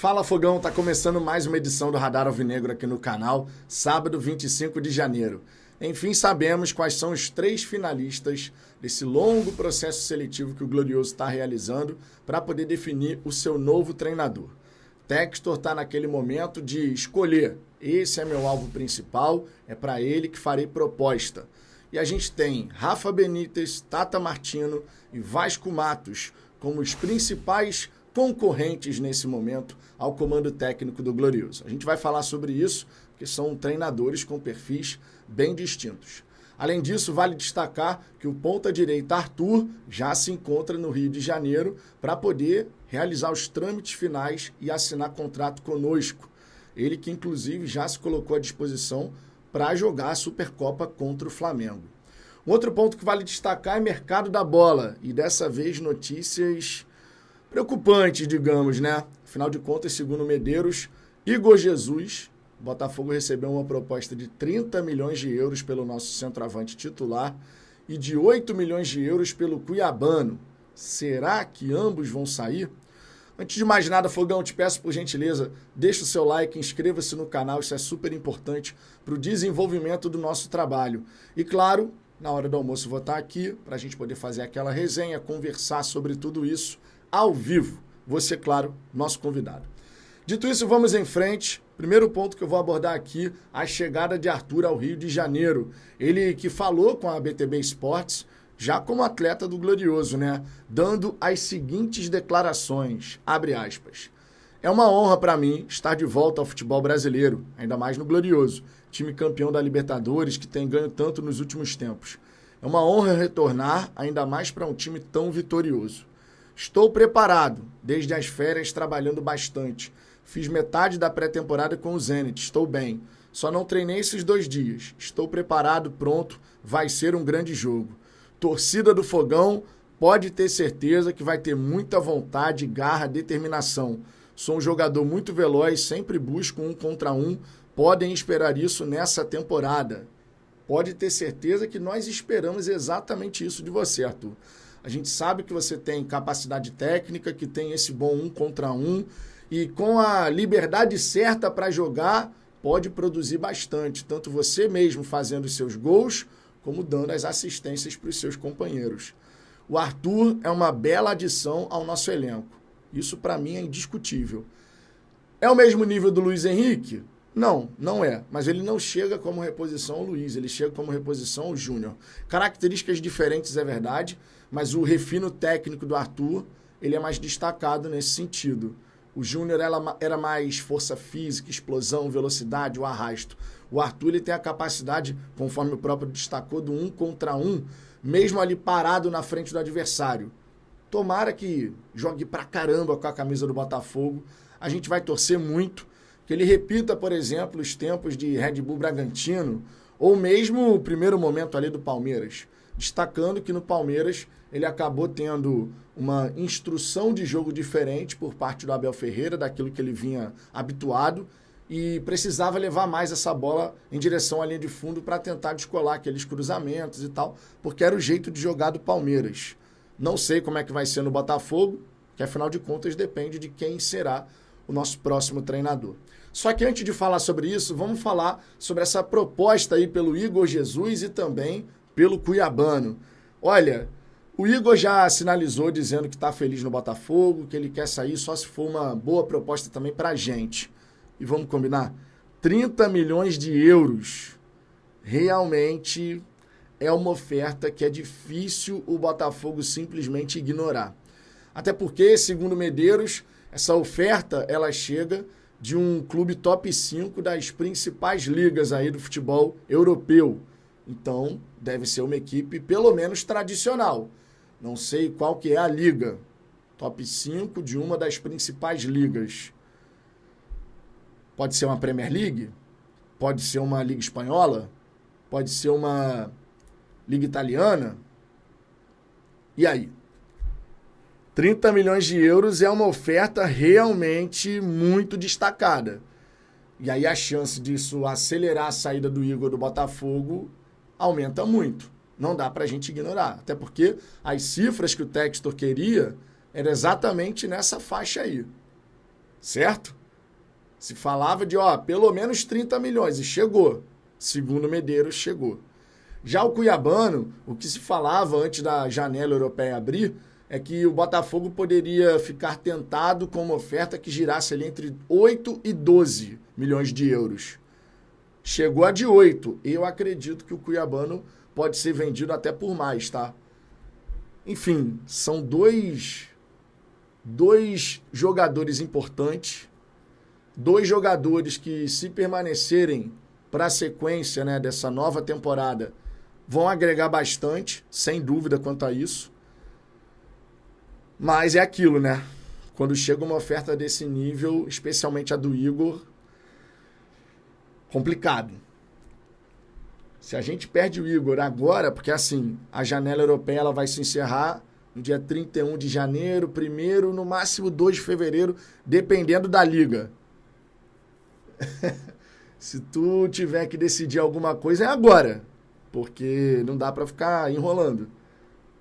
Fala Fogão, tá começando mais uma edição do Radar Alvinegro aqui no canal, sábado 25 de janeiro. Enfim, sabemos quais são os 3 finalistas desse longo processo seletivo que o Glorioso está realizando para poder definir o seu novo treinador. Textor está naquele momento de escolher, esse é meu alvo principal, é para ele que farei proposta. E a gente tem Rafa Benítez, Tata Martino e Vasco Matos como os principais concorrentes nesse momento ao comando técnico do Glorioso. A gente vai falar sobre isso, porque são treinadores com perfis bem distintos. Além disso, vale destacar que o ponta-direita Arthur já se encontra no Rio de Janeiro para poder realizar os trâmites finais e assinar contrato conosco. Ele que, inclusive, já se colocou à disposição para jogar a Supercopa contra o Flamengo. Um outro ponto que vale destacar é o mercado da bola. E dessa vez notícias preocupantes, digamos, né? Afinal de contas, segundo Medeiros, Igor Jesus, Botafogo recebeu uma proposta de 30 milhões de euros pelo nosso centroavante titular e de 8 milhões de euros pelo cuiabano. Será que ambos vão sair? Antes de mais nada, Fogão, te peço por gentileza, deixa o seu like, inscreva-se no canal, isso é super importante para o desenvolvimento do nosso trabalho. E claro, na hora do almoço vou estar aqui para a gente poder fazer aquela resenha, conversar sobre tudo isso ao vivo. Você, claro, nosso convidado. Dito isso, vamos em frente. Primeiro ponto que eu vou abordar aqui, a chegada de Arthur ao Rio de Janeiro. Ele que falou com a BTB Esportes, já como atleta do Glorioso, né? Dando as seguintes declarações, abre aspas. É uma honra para mim estar de volta ao futebol brasileiro, ainda mais no Glorioso, time campeão da Libertadores que tem ganho tanto nos últimos tempos. É uma honra retornar, ainda mais para um time tão vitorioso. Estou preparado, desde as férias trabalhando bastante. Fiz metade da pré-temporada com o Zenit, estou bem. Só não treinei esses 2 dias. Estou preparado, pronto, vai ser um grande jogo. Torcida do Fogão, pode ter certeza que vai ter muita vontade, garra, determinação. Sou um jogador muito veloz, sempre busco 1 contra 1. Podem esperar isso nessa temporada. Pode ter certeza que nós esperamos exatamente isso de você, Arthur. A gente sabe que você tem capacidade técnica, que tem esse bom 1 contra 1 e com a liberdade certa para jogar, pode produzir bastante. Tanto você mesmo fazendo os seus gols, como dando as assistências para os seus companheiros. O Arthur é uma bela adição ao nosso elenco. Isso para mim é indiscutível. É o mesmo nível do Luiz Henrique? Não, não é. Mas ele não chega como reposição ao Luiz, ele chega como reposição ao Júnior. Características diferentes, é verdade, mas o refino técnico do Arthur, ele é mais destacado nesse sentido. O Júnior era mais força física, explosão, velocidade, o arrasto. O Arthur ele tem a capacidade, conforme o próprio destacou, do 1 contra 1, mesmo ali parado na frente do adversário. Tomara que jogue pra caramba com a camisa do Botafogo. A gente vai torcer muito que ele repita, por exemplo, os tempos de Red Bull Bragantino, ou mesmo o primeiro momento ali do Palmeiras. Destacando que no Palmeiras ele acabou tendo uma instrução de jogo diferente por parte do Abel Ferreira, daquilo que ele vinha habituado, e precisava levar mais essa bola em direção à linha de fundo para tentar descolar aqueles cruzamentos e tal, porque era o jeito de jogar do Palmeiras. Não sei como é que vai ser no Botafogo, que afinal de contas depende de quem será o nosso próximo treinador. Só que antes de falar sobre isso, vamos falar sobre essa proposta aí pelo Igor Jesus e também pelo cuiabano. Olha, o Igor já sinalizou dizendo que está feliz no Botafogo, que ele quer sair só se for uma boa proposta também para a gente. E vamos combinar? 30 milhões de euros. Realmente é uma oferta que é difícil o Botafogo simplesmente ignorar. Até porque, segundo Medeiros, essa oferta ela chega de um clube top 5 das principais ligas aí do futebol europeu. Então, deve ser uma equipe pelo menos tradicional. Não sei qual que é a liga. Top 5 de uma das principais ligas. Pode ser uma Premier League? Pode ser uma Liga Espanhola? Pode ser uma Liga Italiana? E aí? 30 milhões de euros é uma oferta realmente muito destacada. E aí a chance disso acelerar a saída do Igor do Botafogo aumenta muito. Não dá pra gente ignorar. Até porque as cifras que o Textor queria eram exatamente nessa faixa aí. certo? Se falava de, pelo menos 30 milhões, e chegou. Segundo Medeiros, chegou. Já o cuiabano, o que se falava antes da janela europeia abrir, é que o Botafogo poderia ficar tentado com uma oferta que girasse ali entre 8 e 12 milhões de euros. Chegou a de 8. Eu acredito que o cuiabano pode ser vendido até por mais, tá? Enfim, são dois jogadores importantes, dois jogadores que, se permanecerem para a sequência, né, dessa nova temporada, vão agregar bastante, sem dúvida quanto a isso. Mas é aquilo, né? Quando chega uma oferta desse nível, especialmente a do Igor, complicado. Se a gente perde o Igor agora, porque assim, a janela europeia ela vai se encerrar no dia 31 de janeiro, 1º, no máximo 2 de fevereiro, dependendo da liga. Se tu tiver que decidir alguma coisa, é agora. Porque não dá para ficar enrolando.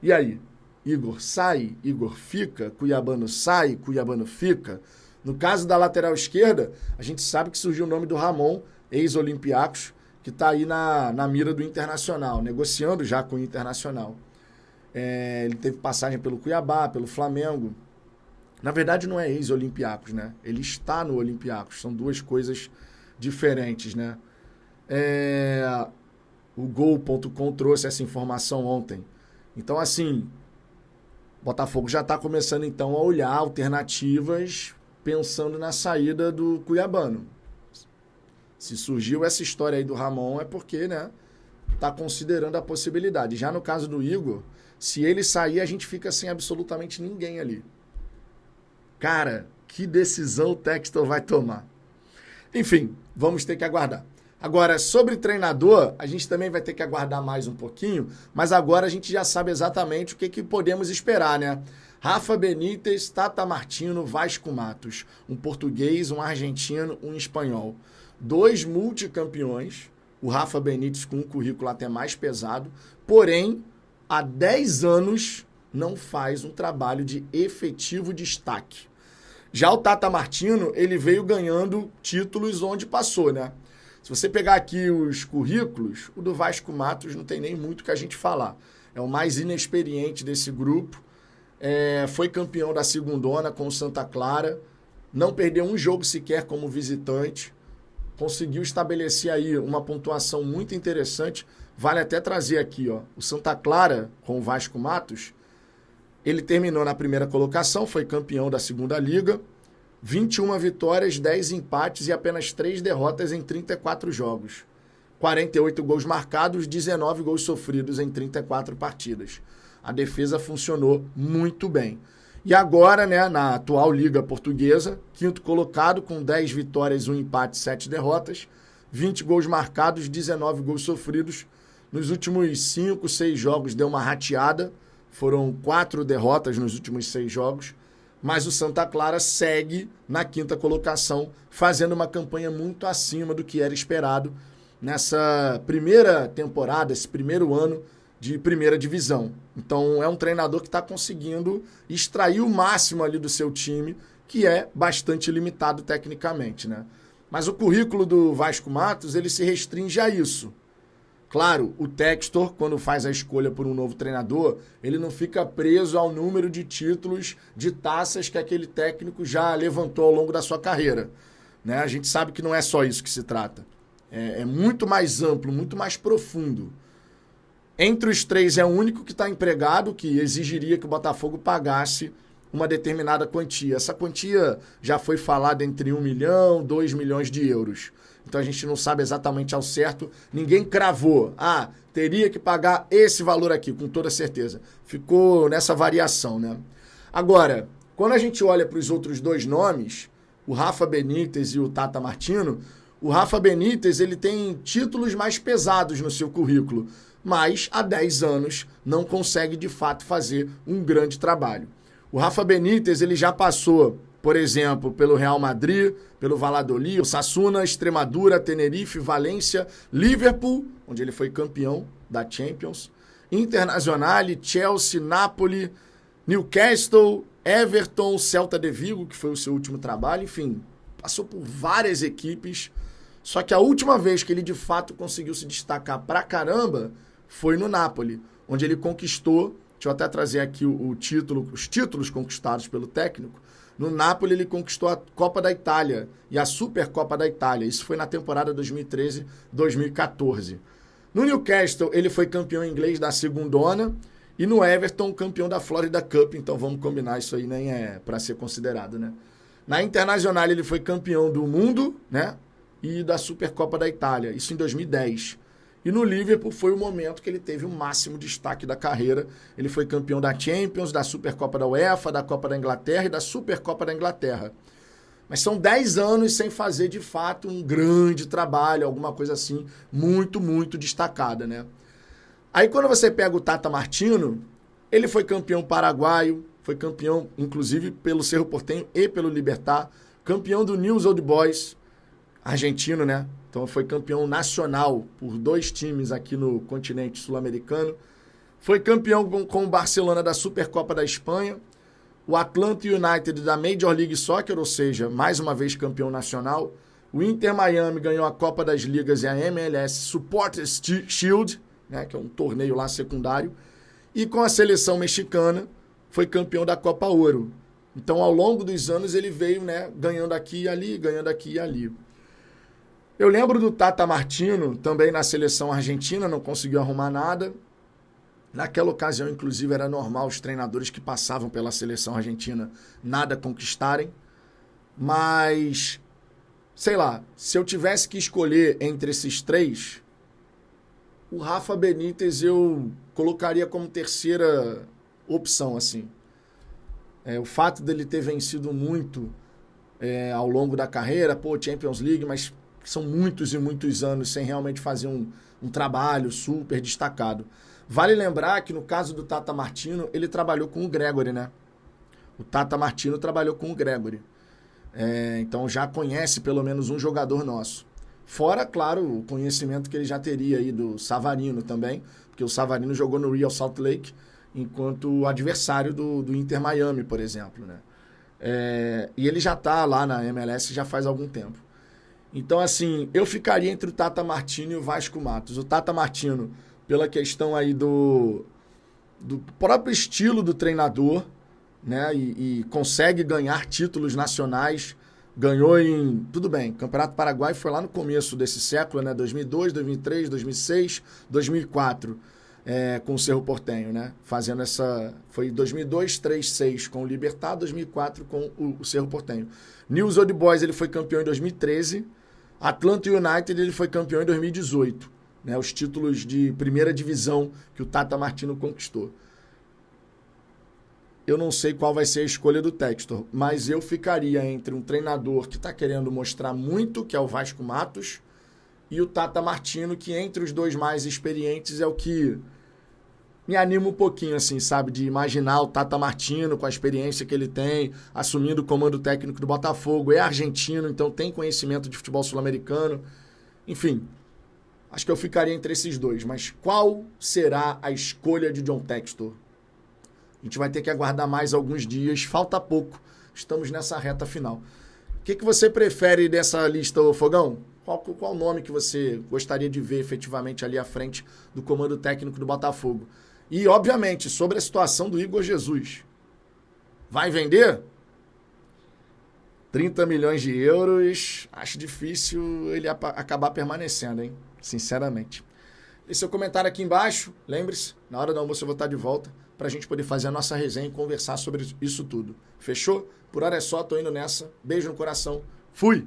E aí? Igor sai, Igor fica, Cuiabano sai, Cuiabano fica. No caso da lateral esquerda, a gente sabe que surgiu o nome do Ramon, ex-Olympiacos, que está aí na mira do Internacional, negociando já com o Internacional. Ele teve passagem pelo Cuiabá, pelo Flamengo. Na verdade, não é ex-Olympiacos, né? Ele está no Olympiacos. São duas coisas diferentes, né? O Gol.com trouxe essa informação ontem. Então, assim, Botafogo já está começando, então, a olhar alternativas pensando na saída do cuiabano. Se surgiu essa história aí do Ramon, é porque, né, tá considerando a possibilidade. Já no caso do Igor, se ele sair, a gente fica sem absolutamente ninguém ali. Cara, que decisão o Textor vai tomar? Enfim, vamos ter que aguardar. Agora, sobre treinador, a gente também vai ter que aguardar mais um pouquinho, mas agora a gente já sabe exatamente o que podemos esperar, né? Rafa Benítez, Tata Martino, Vasco Matos. Um português, um argentino, um espanhol. 2 multicampeões, o Rafa Benítez com um currículo até mais pesado, porém, há 10 anos não faz um trabalho de efetivo destaque. Já o Tata Martino, ele veio ganhando títulos onde passou, né? Se você pegar aqui os currículos, o do Vasco Matos não tem nem muito o que a gente falar. É o mais inexperiente desse grupo. Foi campeão da segundona com o Santa Clara, não perdeu um jogo sequer como visitante, conseguiu estabelecer aí uma pontuação muito interessante. Vale até trazer aqui, ó, o Santa Clara com o Vasco Matos, ele terminou na primeira colocação, foi campeão da segunda liga, 21 vitórias, 10 empates e apenas 3 derrotas em 34 jogos. 48 gols marcados, 19 gols sofridos em 34 partidas. A defesa funcionou muito bem. E agora, né, na atual Liga Portuguesa, 5º colocado com 10 vitórias, 1 empate, 7 derrotas, 20 gols marcados, 19 gols sofridos. Nos últimos 5, 6 jogos deu uma rateada, foram 4 derrotas nos últimos 6 jogos, mas o Santa Clara segue na 5ª colocação, fazendo uma campanha muito acima do que era esperado nessa primeira temporada, esse primeiro ano de primeira divisão. Então é um treinador que está conseguindo extrair o máximo ali do seu time, que é bastante limitado tecnicamente, né? Mas o currículo do Vasco Matos, ele se restringe a isso. Claro, o Textor, quando faz a escolha por um novo treinador, ele não fica preso ao número de títulos, de taças que aquele técnico já levantou ao longo da sua carreira, né? A gente sabe que não é só isso que se trata. É muito mais amplo, muito mais profundo. Entre os 3 é o único que está empregado, que exigiria que o Botafogo pagasse uma determinada quantia. Essa quantia já foi falada entre 1 milhão, 2 milhões de euros. Então a gente não sabe exatamente ao certo, ninguém cravou. Teria que pagar esse valor aqui, com toda certeza. Ficou nessa variação, né? Agora, quando a gente olha para os outros 2 nomes, o Rafa Benítez e o Tata Martino, o Rafa Benítez ele tem títulos mais pesados no seu currículo, mas há 10 anos não consegue de fato fazer um grande trabalho. O Rafa Benítez ele já passou, por exemplo, pelo Real Madrid, pelo Valladolid, Osasuna, Extremadura, Tenerife, Valência, Liverpool, onde ele foi campeão da Champions, Internazionale, Chelsea, Napoli, Newcastle, Everton, Celta de Vigo, que foi o seu último trabalho, enfim, passou por várias equipes, só que a última vez que ele de fato conseguiu se destacar pra caramba foi no Napoli, onde ele conquistou, deixa eu até trazer aqui os títulos conquistados pelo técnico. No Napoli ele conquistou a Copa da Itália e a Supercopa da Itália, isso foi na temporada 2013-2014. No Newcastle ele foi campeão inglês da segundona, e no Everton, campeão da Florida Cup, então vamos combinar, isso aí nem é para ser considerado, né? Na Internacional ele foi campeão do mundo, né? E da Supercopa da Itália, isso em 2010. E no Liverpool foi o momento que ele teve o máximo destaque da carreira. Ele foi campeão da Champions, da Supercopa da UEFA, da Copa da Inglaterra e da Supercopa da Inglaterra. Mas são 10 anos sem fazer, de fato, um grande trabalho, alguma coisa assim, muito, muito destacada, né? Aí quando você pega o Tata Martino, ele foi campeão paraguaio, foi campeão, inclusive, pelo Cerro Porteño e pelo Libertad, campeão do Newell's Old Boys, argentino, né? Então foi campeão nacional por 2 times aqui no continente sul-americano. Foi campeão com o Barcelona da Supercopa da Espanha, o Atlanta United da Major League Soccer, ou seja, mais uma vez campeão nacional. O Inter Miami ganhou a Copa das Ligas e a MLS Supporters Shield, né, que é um torneio lá secundário, e com a seleção mexicana foi campeão da Copa Ouro. Então, ao longo dos anos, ele veio, né, ganhando aqui e ali, ganhando aqui e ali. Eu lembro do Tata Martino, também na seleção argentina, não conseguiu arrumar nada. Naquela ocasião, inclusive, era normal os treinadores que passavam pela seleção argentina nada conquistarem. Mas, sei lá, se eu tivesse que escolher entre esses 3... o Rafa Benítez eu colocaria como terceira opção, assim. O fato dele ter vencido muito ao longo da carreira, Champions League, mas são muitos e muitos anos sem realmente fazer um trabalho super destacado. Vale lembrar que no caso do Tata Martino, ele trabalhou com o Gregori, né? O Tata Martino trabalhou com o Gregori. Então já conhece pelo menos um jogador nosso. Fora, claro, o conhecimento que ele já teria aí do Savarino também, porque o Savarino jogou no Real Salt Lake enquanto adversário do Inter Miami, por exemplo, né? E ele já está lá na MLS já faz algum tempo. Então, assim, eu ficaria entre o Tata Martino e o Vasco Matos. O Tata Martino, pela questão aí do próprio estilo do treinador, né? E consegue ganhar títulos nacionais. Ganhou tudo bem, Campeonato Paraguai foi lá no começo desse século, né? 2002, 2003, 2006, 2004, com o Cerro Porteño, né? Fazendo foi 2002, 3, 6 com o Libertad, 2004 com o Cerro Porteño. Newell's Old Boys ele foi campeão em 2013, Atlanta United ele foi campeão em 2018, né? Os títulos de primeira divisão que o Tata Martino conquistou. Eu não sei qual vai ser a escolha do Textor, mas eu ficaria entre um treinador que está querendo mostrar muito, que é o Vasco Matos, e o Tata Martino, que entre os dois mais experientes é o que me anima um pouquinho, assim, sabe? De imaginar o Tata Martino com a experiência que ele tem, assumindo o comando técnico do Botafogo, é argentino, então tem conhecimento de futebol sul-americano. Enfim, acho que eu ficaria entre esses dois, mas qual será a escolha de John Textor? A gente vai ter que aguardar mais alguns dias, falta pouco, estamos nessa reta final. O que você prefere dessa lista, Fogão? Qual nome que você gostaria de ver efetivamente ali à frente do comando técnico do Botafogo? E, obviamente, sobre a situação do Igor Jesus. Vai vender? 30 milhões de euros, acho difícil ele acabar permanecendo, hein? Sinceramente. Deixe seu comentário aqui embaixo, lembre-se, na hora do almoço eu vou estar de volta para a gente poder fazer a nossa resenha e conversar sobre isso tudo. Fechou? Por hora é só, tô indo nessa. Beijo no coração. Fui!